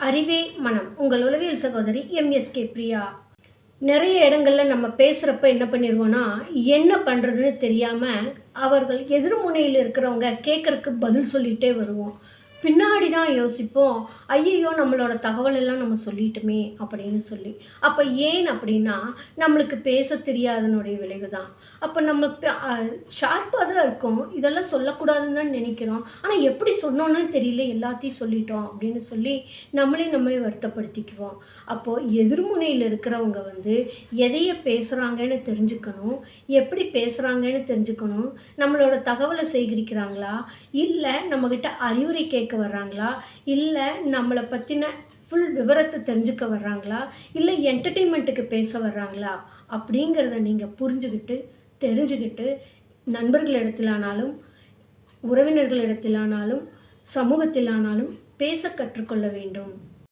அறிவே மனம். உங்கள் உளவியல் சகோதரி எம்எஸ்கே பிரியா. நிறைய இடங்கள்ல நம்ம பேசுகிறப்ப என்ன பண்ணிடுவோன்னா, என்ன பண்ணுறதுன்னு தெரியாமல் அவர்கள் எதிர்முனையில் இருக்கிறவங்க கேட்குறக்கு பதில் சொல்லிகிட்டே வருவோம். பின்னாடி தான் யோசிப்போம், ஐயையோ நம்மளோட தகவல் எல்லாம் நம்ம சொல்லிட்டோமே அப்படின்னு சொல்லி. அப்போ ஏன் அப்படின்னா, நம்மளுக்கு பேச தெரியாதனுடைய விளைவு தான். அப்போ நம்ம ஷார்ப்பாக தான் இருக்கோம், இதெல்லாம் சொல்லக்கூடாதுன்னு தான் நினைக்கிறோம். ஆனால் எப்படி சொன்னோன்னு தெரியல, எல்லாத்தையும் சொல்லிட்டோம் அப்படின்னு சொல்லி நம்மளே வருத்தப்படுத்திக்குவோம். அப்போது எதிர்முனையில் இருக்கிறவங்க எதைய பேசுகிறாங்கன்னு தெரிஞ்சுக்கணும், எப்படி பேசுகிறாங்கன்னு தெரிஞ்சுக்கணும், நம்மளோட தகவலை சேகரிக்கிறாங்களா, இல்லை நம்மக்கிட்ட அறிவுரை கேட்க வர்றாங்களா, இல்லை நம்மளை பற்றின ஃபுல் விவரத்தை தெரிஞ்சுக்க வர்றாங்களா, இல்லை என்டர்டெயின்மெண்ட்டுக்கு பேச வர்றாங்களா அப்படிங்கிறத நீங்கள் புரிஞ்சுக்கிட்டு தெரிஞ்சுக்கிட்டு நண்பர்களிடத்திலானாலும் உறவினர்களிடத்திலானாலும் சமூகத்திலானாலும் பேச கற்றுக்கொள்ள வேண்டும்.